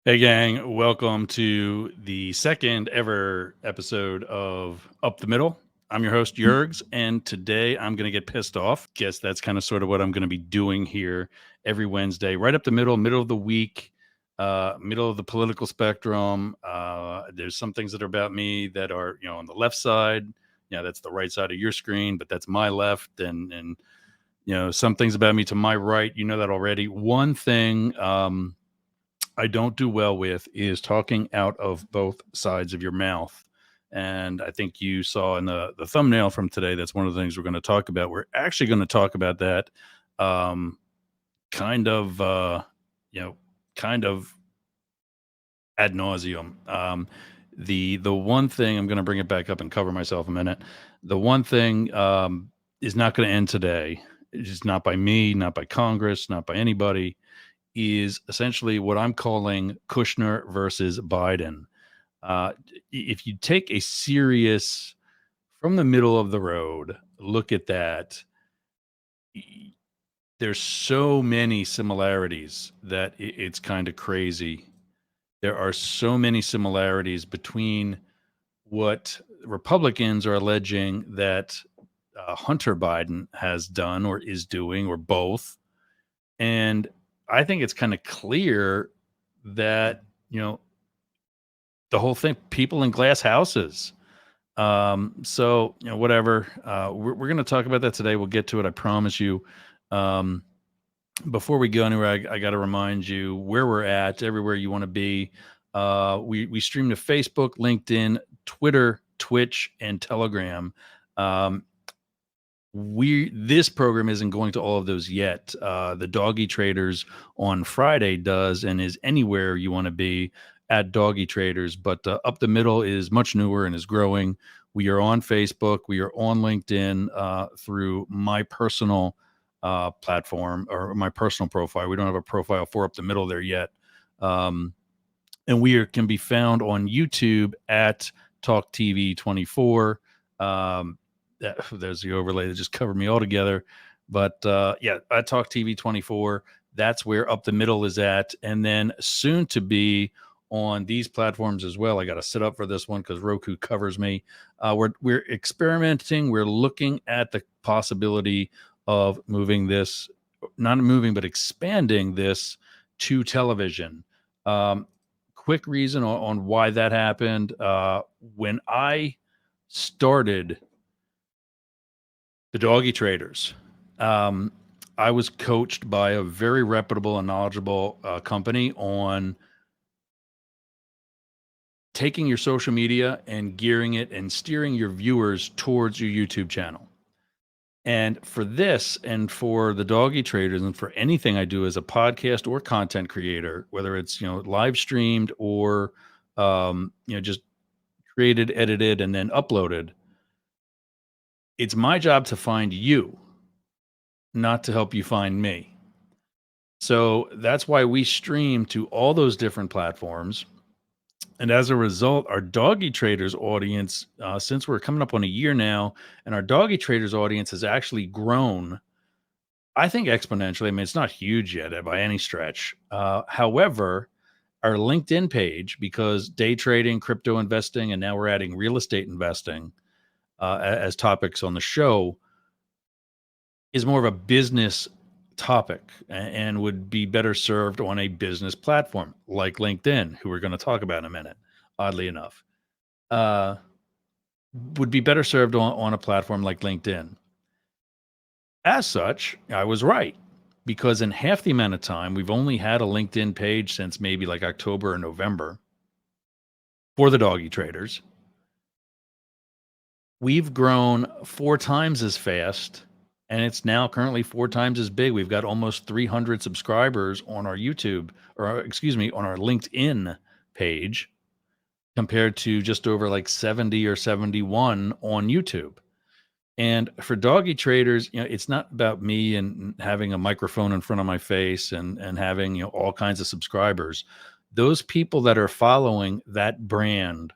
Hey, gang, welcome to the second ever episode of Up the Middle. I'm your host, Yergs, and today I'm going to get pissed off. Guess that's kind of sort of what I'm going to be doing here every Wednesday, right up the middle of the week, middle of the political spectrum. There's some things that are about me that are, on the left side. Yeah, that's the right side of your screen, but that's my left. And some things about me to my right. You know that already. One thing, I don't do well with is talking out of both sides of your mouth. And I think you saw in the thumbnail from today, that's one of the things we're going to talk about. We're actually going to talk about that um, kind of, you know, kind of ad nauseum. The one thing I'm going to bring it back up and cover myself a minute. The one thing is not going to end today. It's just not by me, not by Congress, not by anybody is essentially what I'm calling Kushner versus Biden. If you take a serious, from the middle of the road, look at that, y- there's so many similarities that it's kind of crazy. There are so many similarities between what Republicans are alleging that Hunter Biden has done or is doing, or both. And I think it's kind of clear that, the whole thing, people in glass houses. So, whatever. We're going to talk about that today. We'll get to it. I promise you. Um, Before we go anywhere, I got to remind you where we're at, everywhere you want to be. We stream to Facebook, LinkedIn, Twitter, Twitch, and Telegram. Um, this program isn't going to all of those yet. The Doggy Traders on Friday does, and is anywhere you want to be at Doggy Traders. But Up the Middle is much newer and is growing. We are on Facebook. We are on LinkedIn through my personal platform or my personal profile. We don't have a profile for Up the Middle there yet. And can be found on YouTube at Talk TV 24. There's the overlay that just covered me altogether. But yeah, I Talk TV 24. That's where Up the Middle is at. And then soon to be on these platforms as well. I got to sit up for this one because Roku covers me. We're experimenting. We're looking at the possibility of moving this, not moving, but expanding this to television. Um, Quick reason on why that happened. When I started the Doggy Traders, um, I was coached by a very reputable and knowledgeable company on taking your social media and gearing it and steering your viewers towards your YouTube channel. And for this and for the Doggy Traders and for anything I do as a podcast or content creator, whether it's, live streamed or, just created, edited, and then uploaded, it's my job to find you, not to help you find me. So that's why we stream to all those different platforms. And as a result, our Doggy Traders audience, since we're coming up on a year now, and our Doggy Traders audience has actually grown, I think exponentially. I mean, it's not huge yet by any stretch. However, our LinkedIn page, because day trading, crypto investing, and now we're adding real estate investing as topics on the show, is more of a business topic and would be better served on a business platform like LinkedIn, who we're going to talk about in a minute, oddly enough. Uh, would be better served on a platform like LinkedIn. As such, I was right because in half the amount of time, we've only had a LinkedIn page since maybe like October or November for the Doggy Traders. We've grown 4 times as fast, and it's now currently 4 times as big. We've got almost 300 subscribers on our YouTube, or excuse me, on our LinkedIn page, compared to just over like 70 or 71 on YouTube. And for Doggy Traders, it's not about me and having a microphone in front of my face and having, all kinds of subscribers. Those people that are following that brand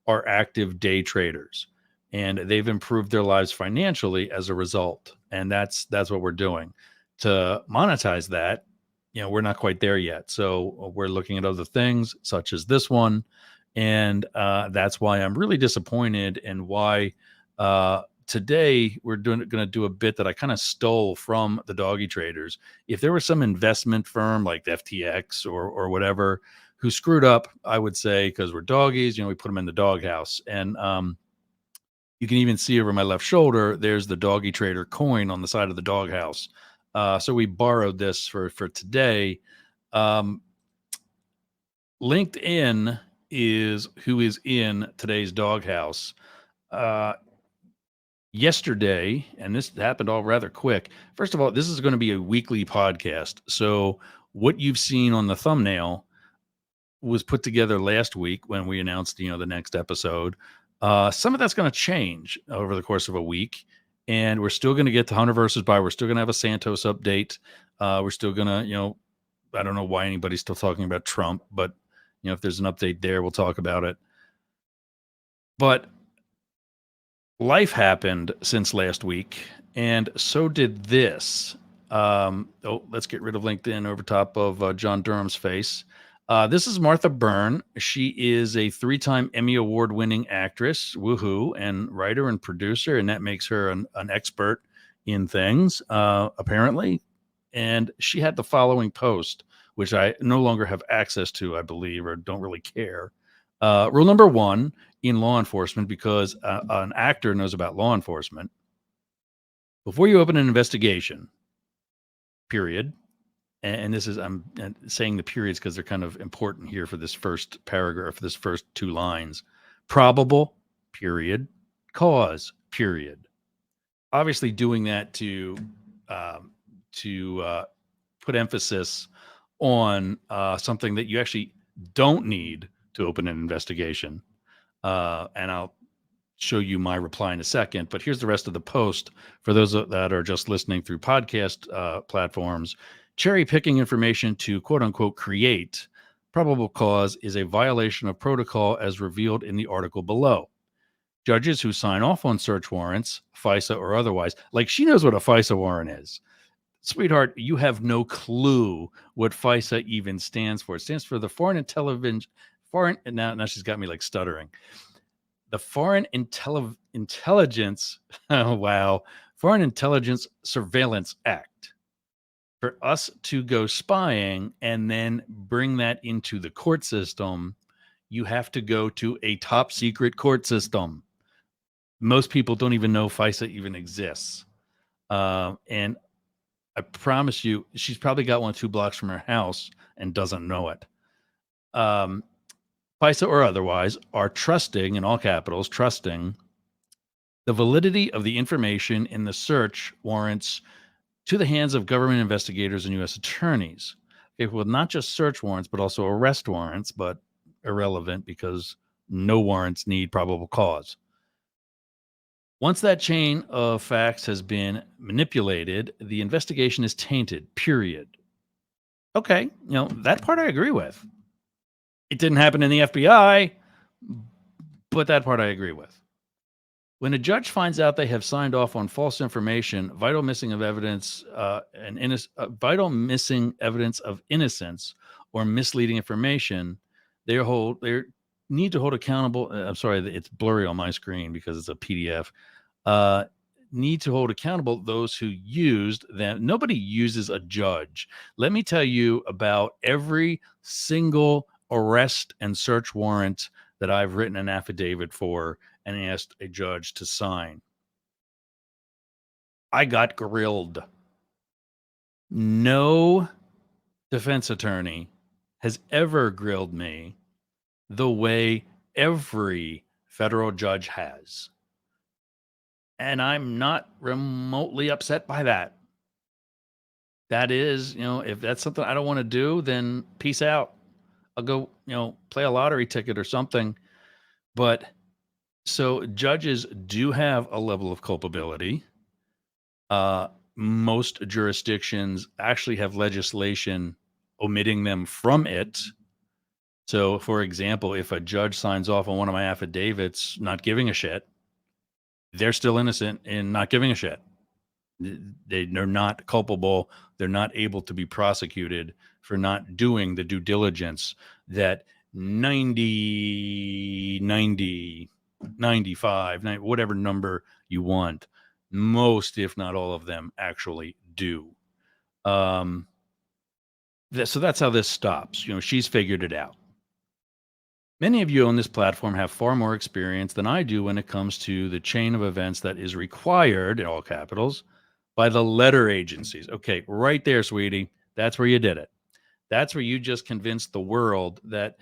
are active day traders, and they've improved their lives financially as a result. And that's what we're doing to monetize that. we're not quite there yet. So we're looking at other things such as this one. And that's why I'm really disappointed, and why today we're going to do a bit that I kind of stole from the doggy traders. If there was some investment firm like FTX or whatever who screwed up, I would say, because we're doggies, we put them in the doghouse. And you can even see over my left shoulder, there's the doggy trader coin on the side of the doghouse. So we borrowed this for today. Um, LinkedIn is who is in today's doghouse. Uh, Yesterday, and this happened all rather quick. First of all, this is going to be a weekly podcast. So what you've seen on the thumbnail was put together last week when we announced, the next episode. Some of that's going to change over the course of a week, and we're still going to get to Hunter versus Buy. We're still going to have a Santos update. We're still going to, I don't know why anybody's still talking about Trump, but if there's an update there, we'll talk about it. But life happened since last week, and so did this. Let's get rid of LinkedIn over top of John Durham's face. This is Martha Byrne. She is a 3-time Emmy Award winning actress, woohoo, and writer and producer, and that makes her an expert in things, apparently. And she had the following post, which I no longer have access to, I believe, or don't really care. Rule number 1 in law enforcement, because an actor knows about law enforcement: before you open an investigation, period. And this is, I'm saying the periods because they're kind of important here for this first paragraph, this first 2 lines. Probable, period. Cause, period. Obviously, doing that to put emphasis on something that you actually don't need to open an investigation. And I'll show you my reply in a second. But here's the rest of the post for those that are just listening through podcast platforms. Cherry picking information to quote unquote create probable cause is a violation of protocol as revealed in the article below. Judges who sign off on search warrants, FISA or otherwise, like she knows what a FISA warrant is. Sweetheart, you have no clue what FISA even stands for. It stands for the Foreign Intelligence. Now she's got me like stuttering. The Foreign Intelligence, oh, wow, Foreign Intelligence Surveillance Act. For us to go spying and then bring that into the court system, you have to go to a top secret court system. Most people don't even know FISA even exists. And I promise you, she's probably got 1 2 blocks from her house and doesn't know it. FISA or otherwise are trusting, in all capitals, trusting the validity of the information in the search warrants to the hands of government investigators and U.S. attorneys. Okay, well, not just search warrants, but also arrest warrants, but irrelevant because no warrants need probable cause. Once that chain of facts has been manipulated, the investigation is tainted, period. Okay, that part I agree with. It didn't happen in the FBI, but that part I agree with. When a judge finds out they have signed off on false information, vital missing evidence of innocence, or misleading information, they need to hold accountable. I'm sorry, it's blurry on my screen because it's a PDF. Need to hold accountable those who used them. Nobody uses a judge. Let me tell you about every single arrest and search warrant that I've written an affidavit for and asked a judge to sign. I got grilled. No defense attorney has ever grilled me the way every federal judge has. And I'm not remotely upset by that. That is, if that's something I don't want to do, then peace out. I'll go, play a lottery ticket or something. But so judges do have a level of culpability. Most jurisdictions actually have legislation omitting them from it. So, for example, if a judge signs off on one of my affidavits not giving a shit, they're still innocent in not giving a shit. They're not culpable. They're not able to be prosecuted for not doing the due diligence that 90, 90, 95, whatever number you want, most, if not all of them, actually do. Um, so that's how this stops. She's figured it out. Many of you on this platform have far more experience than I do when it comes to the chain of events that is required, in all capitals, by the letter agencies. Okay, right there, sweetie. That's where you did it. That's where you just convinced the world that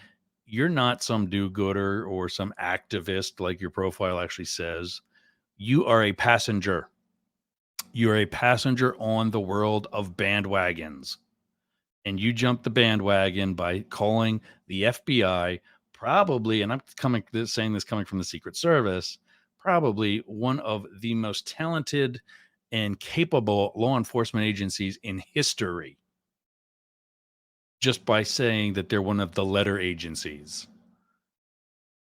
you're not some do gooder or some activist like your profile actually says. You are a passenger. You're a passenger on the world of bandwagons. And you jumped the bandwagon by calling the FBI, probably, and I'm saying this coming from the Secret Service, probably one of the most talented and capable law enforcement agencies in history, just by saying that they're one of the letter agencies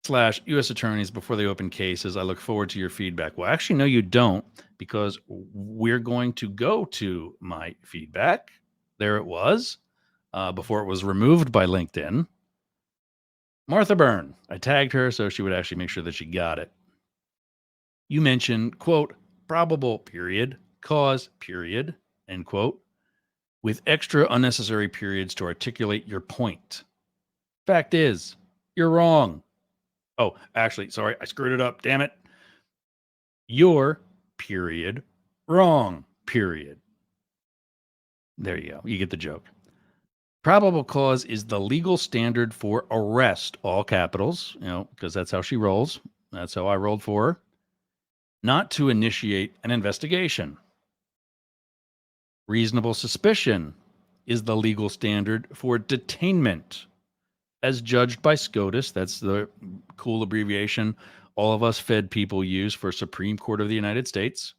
slash U.S. attorneys before they open cases. I look forward to your feedback. Well, actually, no, you don't, because we're going to go to my feedback. There it was, before it was removed by LinkedIn. Martha Byrne. I tagged her so she would actually make sure that she got it. You mentioned, quote, probable period, cause period, end quote, with extra unnecessary periods to articulate your point. Fact is, you're wrong. Oh, actually, sorry, I screwed it up. Damn it. You're period wrong, period. There you go. You get the joke. Probable cause is the legal standard for arrest, all capitals, because that's how she rolls. That's how I rolled for her. Not to initiate an investigation. Reasonable suspicion is the legal standard for detainment, as judged by SCOTUS. That's the cool abbreviation all of us Fed people use for Supreme Court of the United States.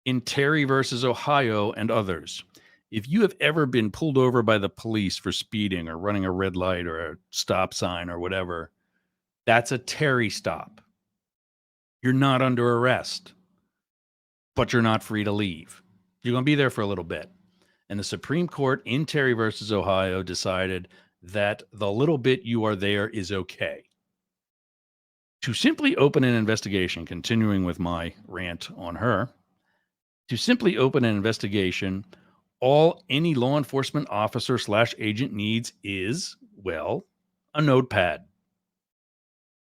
In Terry versus Ohio and others, if you have ever been pulled over by the police for speeding or running a red light or a stop sign or whatever, that's a Terry stop. You're not under arrest, but you're not free to leave. You're going to be there for a little bit. And the Supreme Court in Terry versus Ohio decided that the little bit you are there is okay. To simply open an investigation, continuing with my rant on her, to simply open an investigation, all any law enforcement officer slash agent needs is, well, a notepad.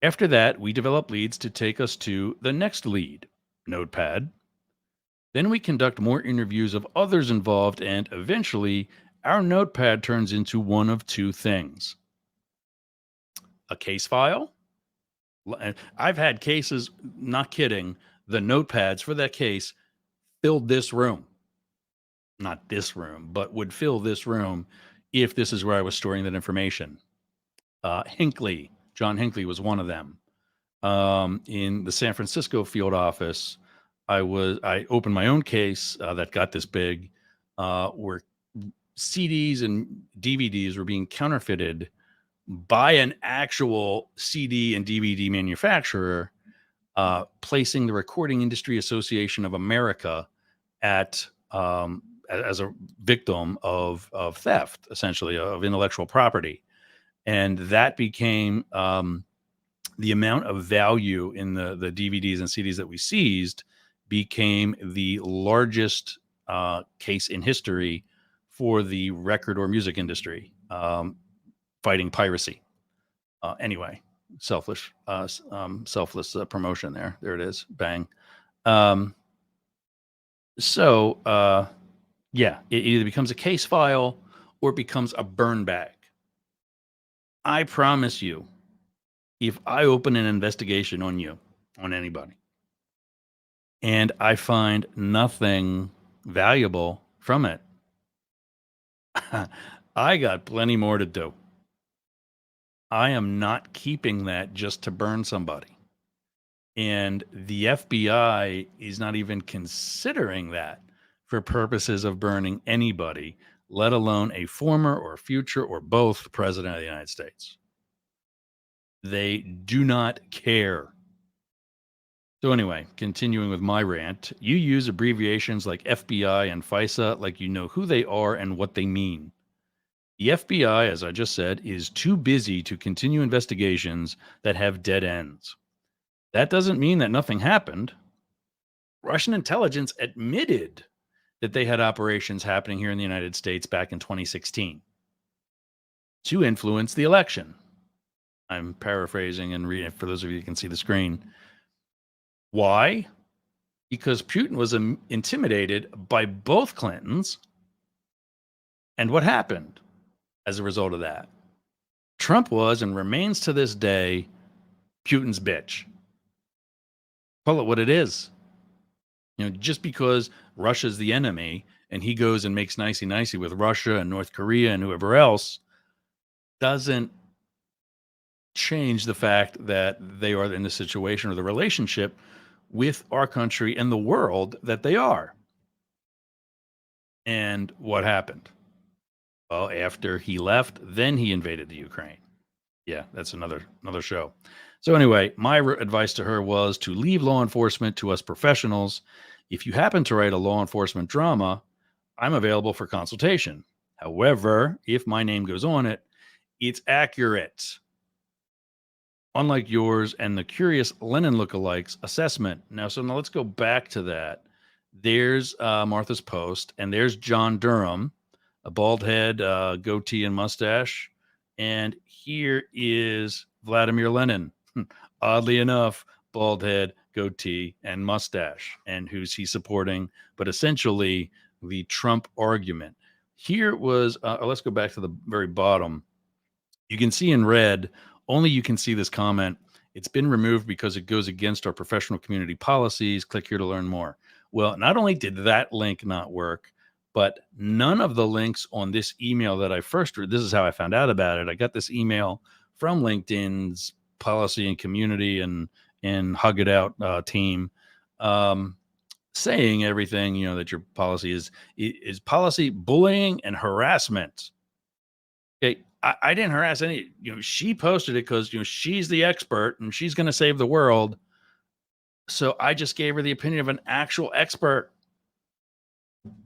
After that, we develop leads to take us to the next lead, notepad. Then we conduct more interviews of others involved, and eventually, our notepad turns into one of two things: a case file. And I've had cases, not kidding, the notepads for that case filled this room. Not this room, but would fill this room if this is where I was storing that information. John Hinckley was one of them. In the San Francisco field office, I opened my own case that got this big, where CDs and DVDs were being counterfeited by an actual CD and DVD manufacturer, placing the Recording Industry Association of America at as a victim of theft, essentially, of intellectual property, and that became the amount of value in the DVDs and CDs that we seized became the largest case in history for the record or music industry, fighting piracy. Anyway, selfless promotion there. There it is. Bang. Yeah, it either becomes a case file or it becomes a burn bag. I promise you, if I open an investigation on you, on anybody, and I find nothing valuable from it, I got plenty more to do. I am not keeping that just to burn somebody. And the FBI is not even considering that for purposes of burning anybody, let alone a former or future or both president of the United States. They do not care. So anyway, continuing with my rant, you use abbreviations like FBI and FISA like you know who they are and what they mean. The FBI, as I just said, is too busy to continue investigations that have dead ends. That doesn't mean that nothing happened. Russian intelligence admitted that they had operations happening here in the United States back in 2016 to influence the election. I'm paraphrasing and reading for those of you who can see the screen. Why? Because Putin was intimidated by both Clintons. And what happened as a result of that? Trump was and remains to this day Putin's bitch. Call it what it is. Just because Russia's the enemy and he goes and makes nicey with Russia and North Korea and whoever else doesn't change the fact that they are in the situation or the relationship with our country and the world that they are. And what happened? Well, after he left, then he invaded the Ukraine. Yeah, that's another show. So anyway, my advice to her was to leave law enforcement to us professionals. If you happen to write a law enforcement drama, I'm available for consultation. However, if my name goes on it, it's accurate. Unlike yours and the curious Lenin lookalikes assessment. Now let's go back to that. There's Martha's post, and there's John Durham, a bald head, goatee, and mustache. And here is Vladimir Lenin. Oddly enough, bald head, goatee, and mustache. And who's he supporting? But essentially, the Trump argument. Here was, let's go back to the very bottom. You can see in red, only you can see this comment. It's been removed because it goes against our professional community policies. Click here to learn more. Well, not only did that link not work, but none of the links on this email that I first read, this is how I found out about it. I got this email from LinkedIn's policy and community and Hug It Out team, saying everything, that your policy is policy bullying and harassment. Okay, I didn't harass any. She posted it because she's the expert and she's going to save the world. So I just gave her the opinion of an actual expert.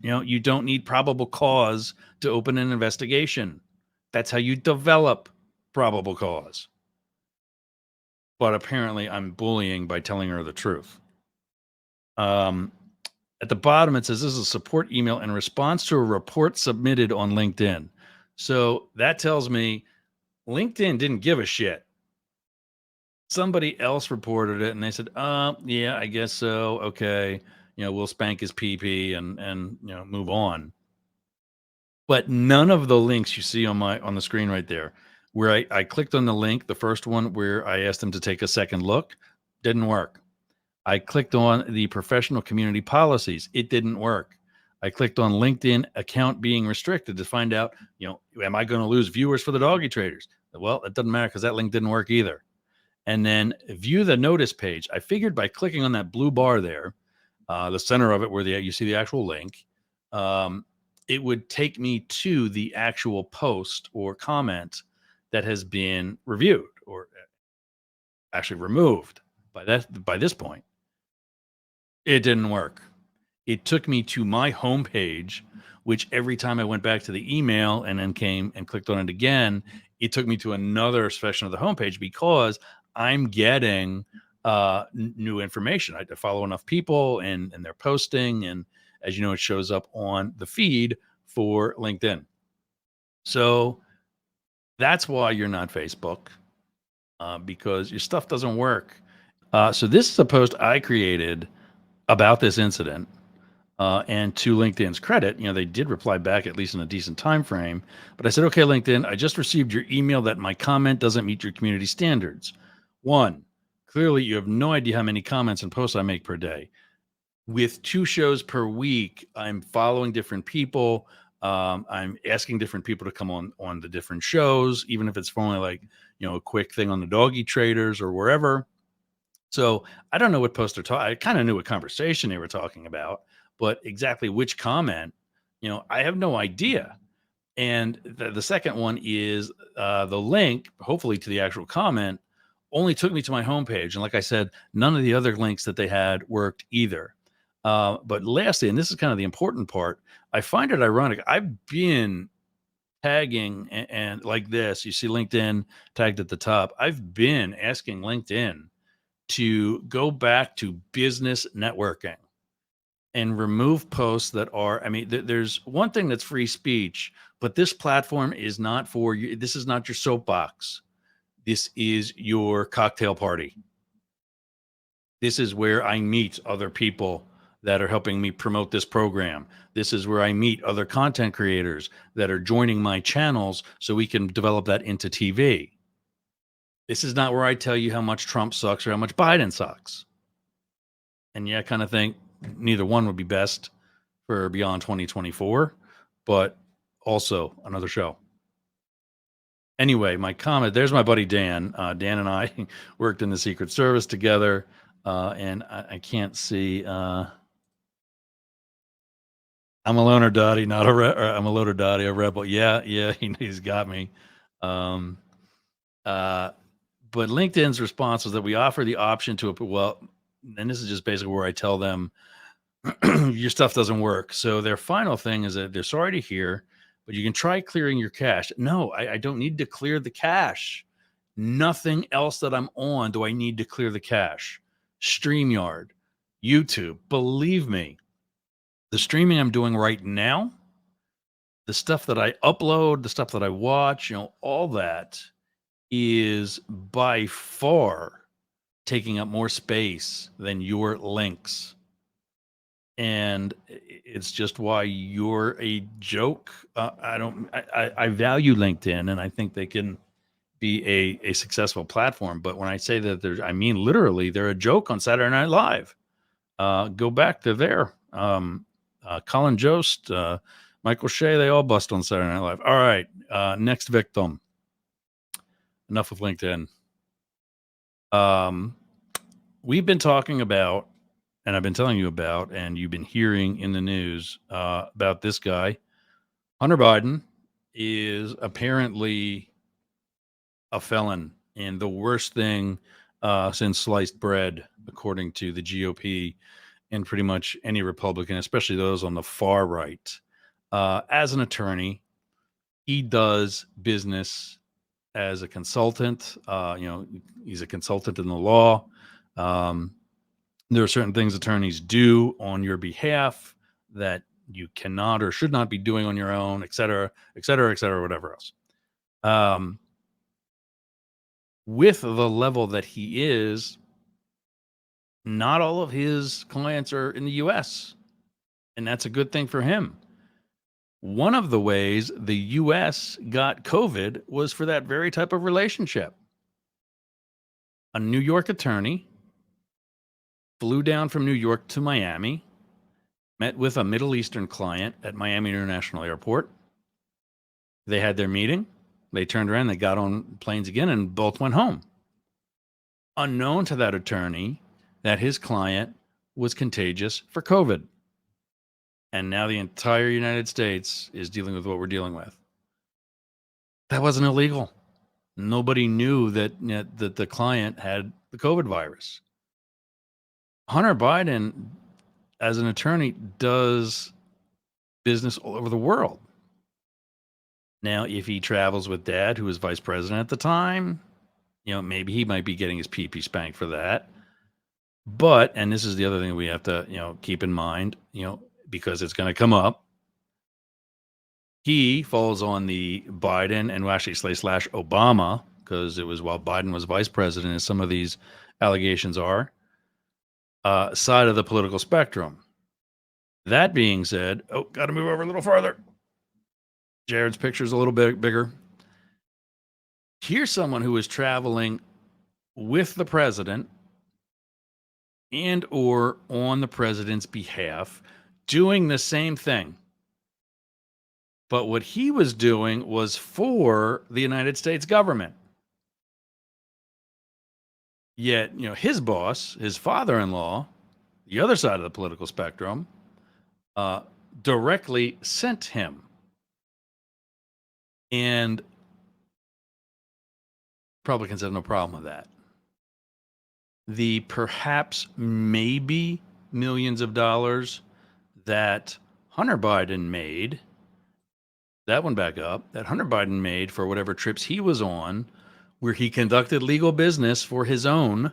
You don't need probable cause to open an investigation. That's how you develop probable cause. But apparently, I'm bullying by telling her the truth. At the bottom, it says this is a support email in response to a report submitted on LinkedIn. So that tells me LinkedIn didn't give a shit. Somebody else reported it and they said, yeah, I guess so. Okay. We'll spank his PP and move on. But none of the links you see on the screen right there, where I clicked on the link, the first one where I asked them to take a second look, didn't work. I clicked on the professional community policies. It didn't work. I clicked on LinkedIn account being restricted to find out, am I going to lose viewers for the doggy traders? Well, it doesn't matter because that link didn't work either. And then view the notice page. I figured by clicking on that blue bar there, the center of it where you see the actual link, it would take me to the actual post or comment that has been reviewed or actually removed by this point. It didn't work. It took me to my homepage, which every time I went back to the email and then came and clicked on it again, it took me to another section of the homepage because I'm getting new information. I follow enough people and they're posting. And as you know, it shows up on the feed for LinkedIn. So that's why you're not Facebook, because your stuff doesn't work. So this is a post I created about this incident. And to LinkedIn's credit, they did reply back at least in a decent time frame. But I said, okay, LinkedIn, I just received your email that my comment doesn't meet your community standards. One, clearly you have no idea how many comments and posts I make per day. With 2 shows per week, I'm following different people. I'm asking different people to come on the different shows, even if it's for only like, a quick thing on the doggy traders or wherever. So I don't know what post they're talking. I kind of knew what conversation they were talking about, but exactly which comment, I have no idea. And the second one is the link, hopefully to the actual comment only took me to my homepage. And like I said, none of the other links that they had worked either. But lastly, and this is kind of the important part, I find it ironic. I've been tagging and like this, you see LinkedIn tagged at the top. I've been asking LinkedIn to go back to business networking and remove posts that are, I mean, there's one thing that's free speech, but this platform is not for you. This is not your soapbox. This is your cocktail party. This is where I meet other people that are helping me promote this program. This is where I meet other content creators that are joining my channels so we can develop that into TV. This is not where I tell you how much Trump sucks or how much Biden sucks. And yeah, I kind of think neither one would be best for beyond 2024, but also another show. Anyway, my comment, there's my buddy Dan. Dan and I worked in the Secret Service together, and I can't see. I'm a loner dotty, not a I'm a loner dotty, a rebel. Yeah, yeah, he's got me. Um, uh, but LinkedIn's response was that we offer the option to, well, and this is just basically where I tell them your stuff doesn't work. So their final thing is that they're sorry to hear, but you can try clearing your cache. No, I don't need to clear the cache. Nothing else that I'm on do I need to clear the cache. StreamYard, YouTube, believe me, the streaming I'm doing right now, the stuff that I upload, the stuff that I watch, all that is by far taking up more space than your links. And it's just why you're a joke. I value LinkedIn and I think they can be a successful platform. But when I say that I mean literally, they're a joke on Saturday Night Live. Go back to there. Colin Jost, Michael Shea, they all bust on Saturday Night Live. All right. Next victim. Enough of LinkedIn. We've been talking about, and I've been telling you about, and you've been hearing in the news about this guy. Hunter Biden is apparently a felon and the worst thing since sliced bread, according to the GOP and pretty much any Republican, especially those on the far right. As an attorney, he does business as a consultant. He's a consultant in the law. Um, there are certain things attorneys do on your behalf that you cannot or should not be doing on your own, et cetera, et cetera, et cetera, whatever else. With the level that he is, not all of his clients are in the US, and that's a good thing for him. One of the ways the US got COVID was for that very type of relationship. A New York attorney flew down from New York to Miami, met with a Middle Eastern client at Miami International Airport. They had their meeting. They turned around, they got on planes again, and both went home. Unknown to that attorney that his client was contagious for COVID. And now the entire United States is dealing with what we're dealing with. That wasn't illegal. Nobody knew that the client had the COVID virus. Hunter Biden, as an attorney, does business all over the world. Now, if he travels with dad, who was vice president at the time, maybe he might be getting his pee-pee spanked for that. But, and this is the other thing we have to, keep in mind, because it's going to come up. He falls on the Biden and actually slash Obama, because it was while Biden was vice president, as some of these allegations are, side of the political spectrum. That being said, got to move over a little farther. Jared's picture is a little bit bigger. Here's someone who is traveling with the president and or on the president's behalf, doing the same thing. But what he was doing was for the United States government. Yet, his boss, his father-in-law, the other side of the political spectrum, directly sent him. And Republicans have no problem with that. the perhaps maybe millions of dollars that Hunter Biden made, that one back up, that Hunter Biden made for whatever trips he was on, where he conducted legal business for his own,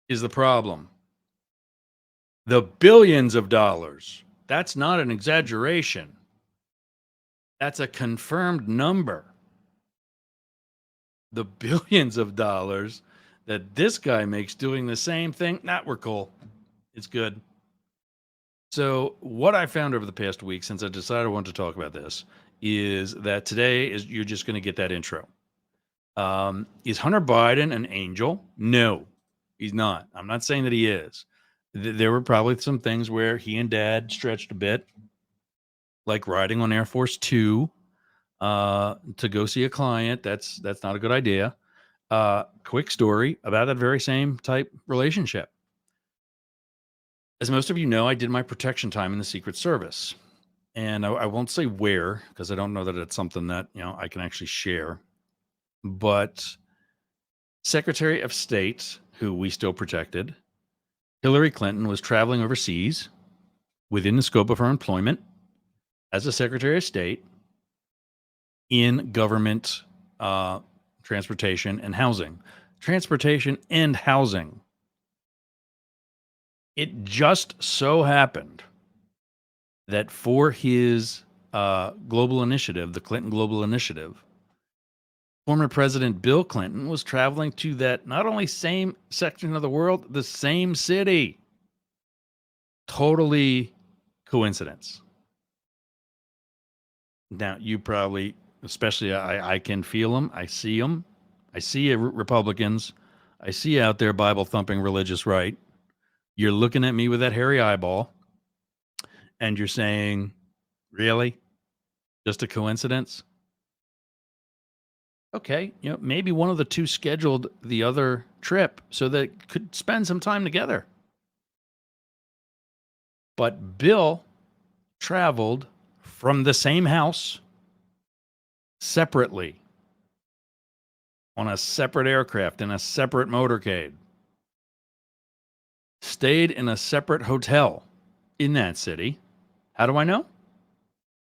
is the problem. The billions of dollars, that's not an exaggeration. That's a confirmed number. The billions of dollars that this guy makes doing the same thing, we're cool. It's good. So what I found over the past week, since I decided I wanted to talk about this, is that today is you're just going to get that intro. Is Hunter Biden an angel? No, he's not. I'm not saying that he is. There were probably some things where he and Dad stretched a bit, like riding on Air Force Two to go see a client. That's not a good idea. Quick story about that very same type relationship. As most of you know, I did my protection time in the Secret Service. And I won't say where, because I don't know that it's something that, I can actually share. But Secretary of State, who we still protected, Hillary Clinton, was traveling overseas within the scope of her employment as a Secretary of State in government transportation and housing. Transportation and housing. It just so happened that for his global initiative, the Clinton Global Initiative, former President Bill Clinton was traveling to that not only same section of the world, the same city. Totally coincidence. Now, you probably, especially I can feel them. I see them. I see Republicans. I see out there Bible thumping religious right. You're looking at me with that hairy eyeball and you're saying, really? Just a coincidence? Okay, maybe one of the two scheduled the other trip so that could spend some time together. But Bill traveled from the same house separately on a separate aircraft in a separate motorcade. Stayed in a separate hotel in that city. How do I know?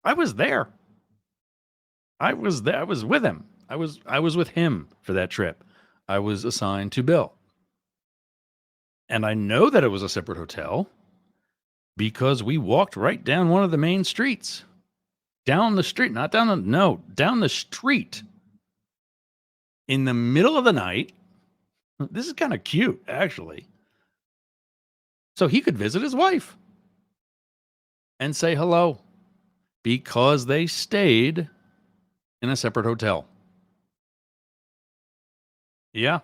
I was there. I was there. I was with him. I was with him for that trip. I was assigned to Bill. And I know that it was a separate hotel because we walked right down one of the main streets. Down the street, down the street. In the middle of the night. This is kind of cute, actually. So he could visit his wife and say hello because they stayed in a separate hotel. Yeah.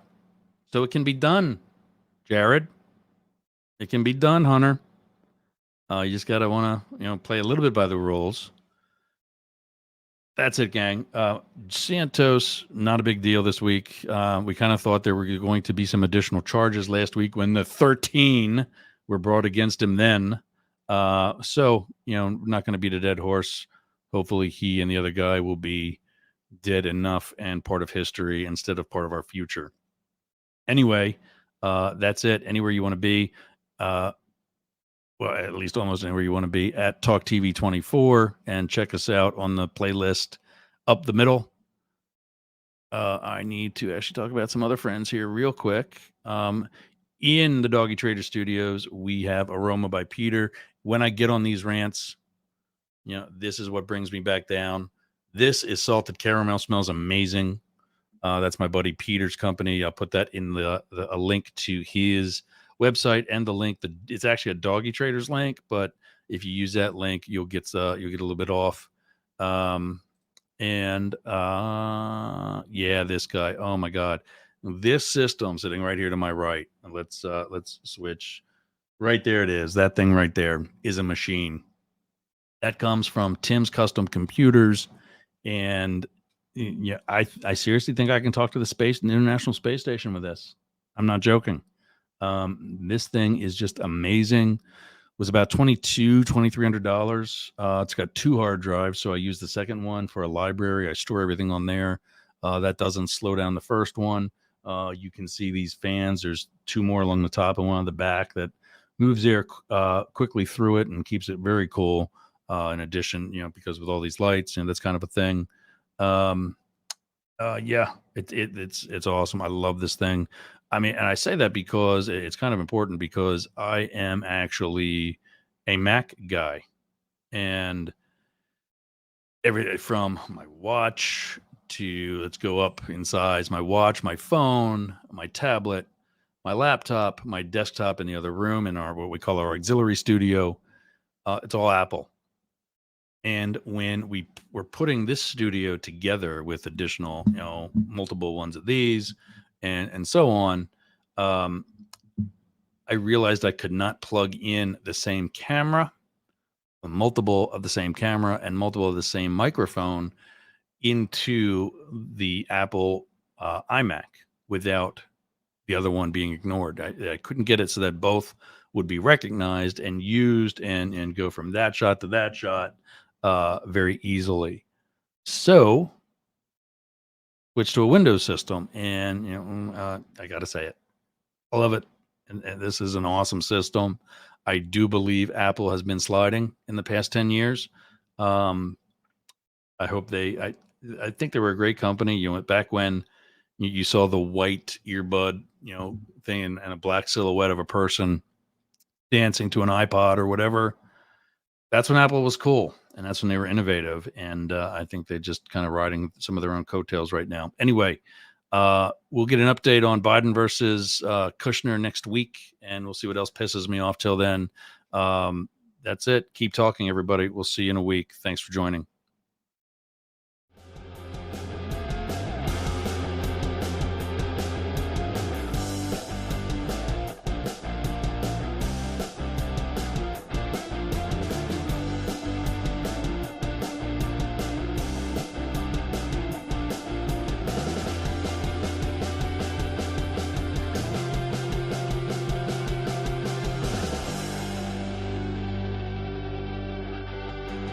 So it can be done, Jared. It can be done, Hunter. You just got to want to, play a little bit by the rules. That's it, gang. Santos, not a big deal this week. We kind of thought there were going to be some additional charges last week when the 13 were brought against him then. So, not going to beat a dead horse. Hopefully he and the other guy will be dead enough and part of history instead of part of our future. Anyway, that's it. Anywhere you want to be, well, at least almost anywhere you want to be, at Talk TV 24, and check us out on the playlist Up the Middle. I need to actually talk about some other friends here real quick. In the Doggy Trader Studios, we have Aroma by Peter. When I get on these rants, this is what brings me back down. This is salted caramel, smells amazing. That's my buddy Peter's company. I'll put that in a link to his website and the link. It's actually a Doggy Traders link, but if you use that link, you'll get a little bit off. This guy. Oh my God, this system sitting right here to my right. Let's switch. Right there it is. That thing right there is a machine. That comes from Tim's Custom Computers, and yeah, I seriously think I can talk to the International Space Station with this. I'm not joking. This thing is just amazing. It was about $2,300. It's got 2 hard drives, so I use the second one for a library. I store everything on there. That doesn't slow down the first one, You can see these fans. There's two more along the top and one on the back that moves air quickly through it and keeps it very cool. In addition, because with all these lights, that's kind of a thing. Um, yeah, it's awesome. I love this thing. I mean, and I say that because it's kind of important because I am actually a Mac guy, and everything from my watch to, let's go up in size, my watch, my phone, my tablet, my laptop, my desktop in the other room in our what we call our auxiliary studio. It's all Apple. And when we were putting this studio together with additional, multiple ones of these, and so on, um, I realized I could not plug in the same camera, multiple of the same camera, and multiple of the same microphone into the Apple iMac without the other one being ignored. I couldn't get it so that both would be recognized and used and go from that shot to that shot very easily. So switched to a Windows system, and I got to say it, I love it, and this is an awesome system. I do believe Apple has been sliding in the past 10 years. Um, I hope I think they were a great company. Back when you saw the white earbud, thing and a black silhouette of a person dancing to an iPod or whatever. That's when Apple was cool, and that's when they were innovative. And I think they're just kind of riding some of their own coattails right now. Anyway, we'll get an update on Biden versus Kushner next week, and we'll see what else pisses me off till then. That's it. Keep talking, everybody. We'll see you in a week. Thanks for joining.